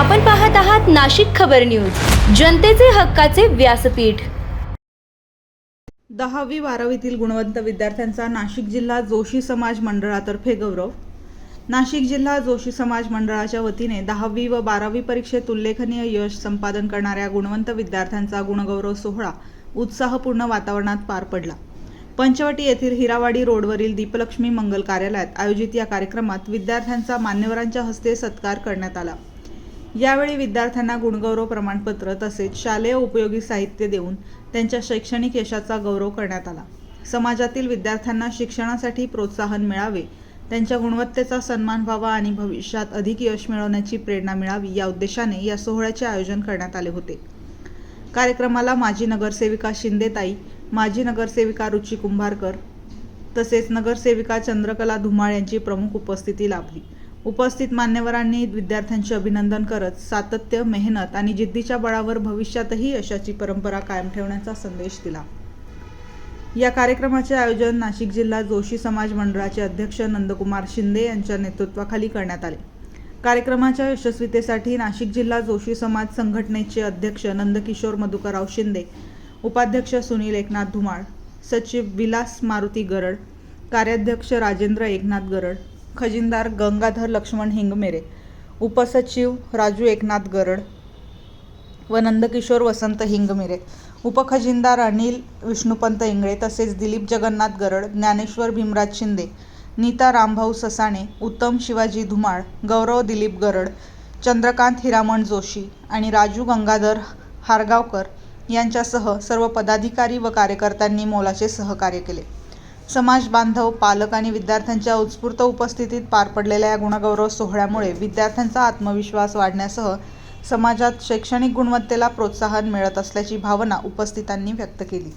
आपण पाहत आहात नाशिक खबर न्यूज, जनतेचे हक्काचे व्यासपीठ। 10वी-12वीतील गुणवंत विद्यार्थ्यांचा नाशिक जिल्हा जोशी समाज मंडळातर्फे गौरव। नाशिक जिल्हा जोशी समाज मंडळाच्या वतीने 10वी व 12वी परीक्षेत उल्लेखनीय यश संपादन करणाऱ्या गुणवंत विद्यार्थ्यांचा गुणगौरव सोहळा उत्साहपूर्ण वातावरणात पार पडला। पंचवटी येथील हिरावाडी रोडवरील दीपलक्ष्मी मंगल कार्यालयात आयोजित या कार्यक्रमात विद्यार्थ्यांचा मान्यवरांच्या हस्ते सत्कार करण्यात आला। यावेळी विद्यार्थ्यांना गुणगौरव प्रमाणपत्र तसेच शालेय उपयोगी साहित्य देऊन त्यांच्या शैक्षणिक यशाचा गौरव करण्यात आला। समाजातील विद्यार्थ्यांना शिक्षणासाठी प्रोत्साहन मिळावे, त्यांच्या गुणवत्तेचा सन्मान व्हावा आणि भविष्यात अधिक यश मिळवण्याची प्रेरणा मिळावी या उद्देशाने या सोहळ्याचे आयोजन करण्यात आले होते। कार्यक्रमाला माजी नगरसेविका शिंदेताई, माजी नगरसेविका रुची कुंभारकर तसेच नगरसेविका चंद्रकला धुमाळ यांची प्रमुख उपस्थिती लाभली। उपस्थित मान्यवरांनी विद्यार्थ्यांचे अभिनंदन करत सातत्य, मेहनत आणि जिद्दीच्या बळावर भविष्यातही यशाची परंपरा कायम ठेवण्याचा संदेश दिला। या कार्यक्रमाचे आयोजन नाशिक जिल्हा जोशी समाज मंडळाचे अध्यक्ष नंदकुमार शिंदे यांच्या नेतृत्वाखाली करण्यात आले। कार्यक्रमाच्या यशस्वीतेसाठी नाशिक जिल्हा जोशी समाज संघटनेचे अध्यक्ष नंदकिशोर मधुकरराव शिंदे, उपाध्यक्ष सुनील एकनाथ धुमाळ, सचिव विलास मारुती गरड, कार्याध्यक्ष राजेंद्र एकनाथ गरड, खजिनदार गंगाधर लक्ष्मण हिंगमेरे, उपसचिव राजू एकनाथ गरड व नंदकिशोर वसंत हिंगमेरे, उपखजिनदार अनिल विष्णुपंत इंगळे तसेच दिलीप जगन्नाथ गरड, ज्ञानेश्वर भीमराज शिंदे, नीता रामभाऊ ससाणे, उत्तम शिवाजी धुमाळ, गौरव दिलीप गरड, चंद्रकांत हिरामण जोशी आणि राजू गंगाधर हारगावकर यांच्यासह सर्व पदाधिकारी व कार्यकर्त्यांनी मोलाचे सहकार्य केले। समाज बांधव, पालक आणि विद्यार्थ्यांच्या उत्स्फूर्त उपस्थितीत पार पडलेल्या या गुणगौरव सोहळ्यामुळे विद्यार्थ्यांचा आत्मविश्वास वाढण्यासह समाजात शैक्षणिक गुणवत्तेला प्रोत्साहन मिळत असल्याची भावना उपस्थितांनी व्यक्त केली।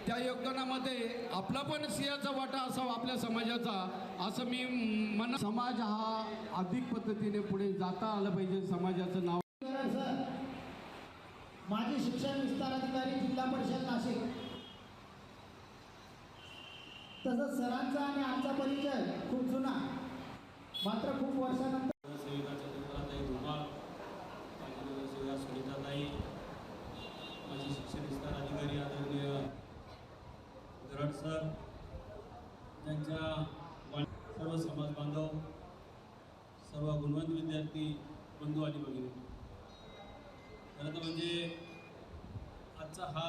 त्या योगदानामध्ये आपला पण सिंहाचा वाटा असावा आपल्या समाजाचा, असं मी समाज हा अधिक पद्धतीने पुढे जाता आलं पाहिजे। समाजाचं नाव माजी शिक्षण विस्तार अधिकारी जिल्हा परिषद नाशिक, तसंच सरांचा आणि आमचा परिचय खूप जुना, मात्र खूप वर्षानंतर माजी शिक्षण विस्तार अधिकारी आदरणीय गरड सर, त्यांच्या सर्व समाज बांधव, सर्व गुणवंत विद्यार्थी बंधू आणि भगिनी, खरं तर म्हणजे आजचा हा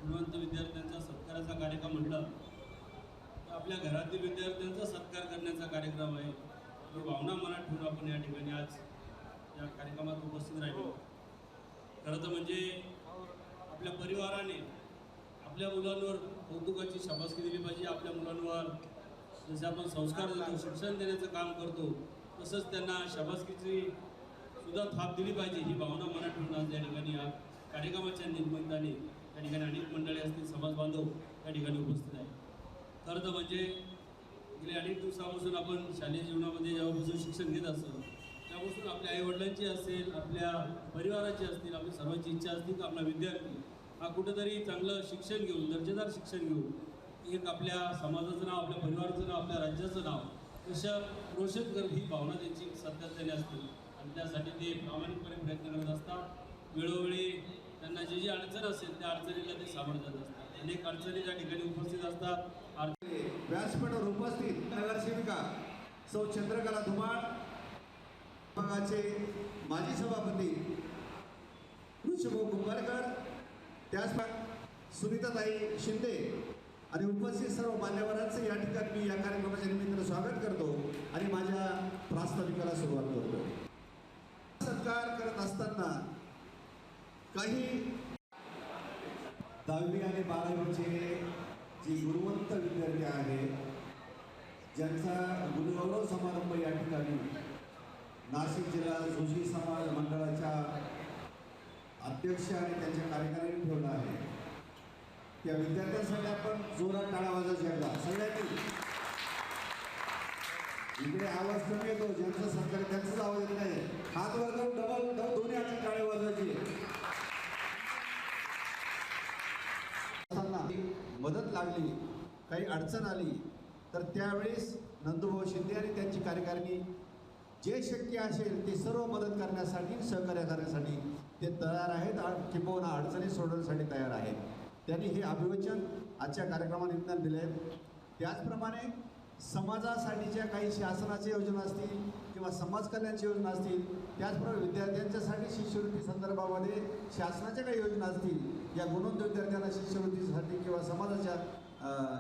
गुणवंत विद्यार्थ्यांचा सत्काराचा कार्यक्रम म्हटलं तर आपल्या घरातील विद्यार्थ्यांचा सत्कार करण्याचा कार्यक्रम आहे। ही भावना मनात ठेवून आपण या ठिकाणी आज या कार्यक्रमात उपस्थित राहिलो। खरं तर म्हणजे आपल्या परिवाराने आपल्या मुलांवर कौतुकाची शाबासकी दिली पाहिजे। आपल्या मुलांवर जसे आपण संस्कार देतो, शिक्षण देण्याचं काम करतो, तसंच त्यांना शाबासकीची सुद्धा थाप दिली पाहिजे। ही भावना मनात ठेवून आज या ठिकाणी या कार्यक्रमाच्या निमित्ताने त्या ठिकाणी अनेक मंडळी असतील, समाज बांधव त्या ठिकाणी उपस्थित आहे। खरं तर म्हणजे गेल्या अनेक दिवसापासून आपण शालेय जीवनामध्ये जेव्हापासून शिक्षण घेत असतो त्यापासून आपल्या आईवडिलांची असेल, आपल्या परिवाराची असतील, आपली सर्वांची इच्छा असते की आपला विद्यार्थी हा कुठंतरी चांगलं शिक्षण घेऊन, दर्जेदार शिक्षण घेऊन एक आपल्या समाजाचं नाव, आपल्या परिवाराचं नाव, आपल्या राज्याचं नाव कसं रोशन कर, ही भावना त्यांची सातत्याने असते आणि त्यासाठी ते प्रामाणिकपणे प्रयत्न करत असतात। वेळोवेळी त्यांना जी जी अडचण असेल त्या अडचणीला ते सामोरं जात असतात। अनेक अडचणी त्या ठिकाणी उपस्थित असतात। व्यासपीठावर उपस्थित नगरसेविका सौ चंद्रकला धुमाळ, विभागाचे माजी सभापती ऋषभाऊ कुंभारकर, त्याचप्रमाणे सुनीताताई शिंदे आणि उपस्थित सर्व मान्यवरांचे या ठिकाणी मी या कार्यक्रमाच्या निमित्ताने स्वागत करतो आणि माझ्या प्रास्ताविकाला सुरुवात करतो। सत्कार करत असताना काही 10वी आणि 12वीचे जे गुणवंत विद्यार्थी आहेत, ज्यांचा गुणगौरव समारंभ या ठिकाणी नाशिक जिल्हा जोशी समाज मंडळाच्या अध्यक्ष आणि त्यांच्या कार्यकारिणी ठेवला आहे, त्या विद्यार्थ्यांसाठी आपण जोरात टाळ्या वाजवायची एकदा सगळ्यांनी। इकडे आवाज कमी येतो, ज्यांचा सत्कार त्यांचाच आवाज येत नाही, हात वर करून डबल दोन्ही हातात टाळ्या वाजवायची। लागली, काही अडचण आली, तर त्यावेळेस नंदूभाऊ शिंदे आणि त्यांची कार्यकारिणी जे शक्य असेल ते सर्व मदत करण्यासाठी, सहकार्य करण्यासाठी ते तयार आहेत, किंबहुना अडचणी सोडवण्यासाठी तयार आहेत. त्यांनी हे अभिवचन आजच्या कार्यक्रमानिमित्तानं दिले आहेत. त्याचप्रमाणे समाजासाठीच्या काही शासनाच्या योजना असतील किंवा समाज कल्याणच्या योजना असतील, त्याचप्रमाणे विद्यार्थ्यांच्यासाठी शिष्यवृत्ती संदर्भामध्ये शासनाच्या काही योजना असतील, या गुणवंत विद्यार्थ्यांना शिष्यवृत्तीसाठी किंवा समाजाच्या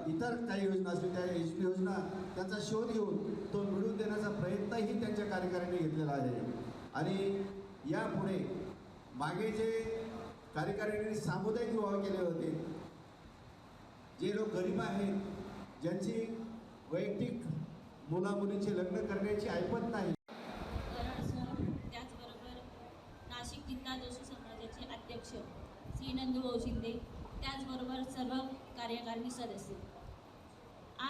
इतर काही योजना असतील, त्या योजना त्यांचा शोध घेऊन तो मिळवून देण्याचा प्रयत्नही त्यांच्या कार्यकारिणीने घेतलेला आहे. आणि यापुढे मागे जे कार्यकारिणीने सामुदायिक विवाह केले होते, जे लोक गरीब आहेत, ज्यांची वैयक्तिक मुलामुलींचे लग्न करण्याची ऐपत नाही, त्याचबरोबर नाशिक जिल्हा जोशी समाजाचे अध्यक्ष श्री नंदूभाऊ शिंदे, त्याचबरोबर सर्व कार्यकारिणी सदस्य,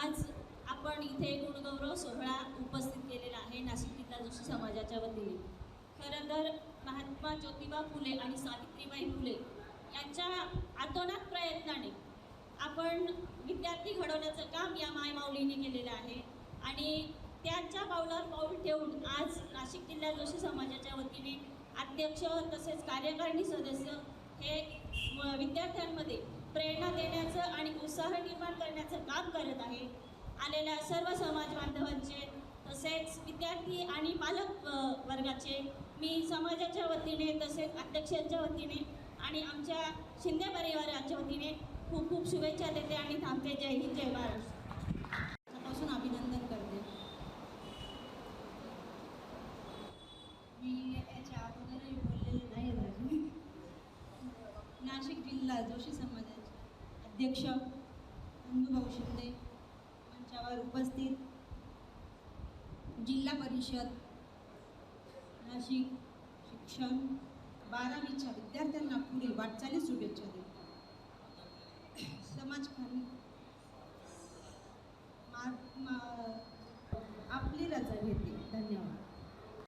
आज आपण इथे गुणगौरव सोहळा उपस्थित केलेला आहे नाशिक जिल्हा जोशी समाजाच्या वतीने. खरं तर महात्मा ज्योतिबा फुले आणि सावित्रीबाई फुले यांच्या अतोनात प्रयत्नाने आपण विद्यार्थी घडवण्याचं काम या मायमाऊलीने केलेलं आहे. आणि त्यांच्या पावलावर पाऊल ठेवून आज नाशिक जिल्हा जोशी समाजाच्या वतीने अध्यक्ष तसेच कार्यकारिणी सदस्य हे विद्यार्थ्यांमध्ये प्रेरणा देण्याचं आणि उत्साह निर्माण करण्याचं काम करत आहे. आलेल्या सर्व समाज बांधवांचे तसेच विद्यार्थी आणि पालक वर्गाचे मी समाजाच्या वतीने तसेच अध्यक्षांच्या वतीने आणि आमच्या शिंदे परिवाराच्या वतीने खूप खूप शुभेच्छा देते आणि थांबते. जय हिंद, जय महाराष्ट्र. पासून अभिनंदन करते. मी याच्या अगोदरही बोललेले नाही झाले. नाशिक जिल्हा जोशी समाजाचे अध्यक्ष नंदूभाऊ शिंदे मंचावर उपस्थित जिल्हा परिषद नाशिक शिक्षण 12वीच्या विद्यार्थ्यांना पुढील वाटचाली शुभेच्छा देते. समाजकार्य आपली रजा घेते. धन्यवाद.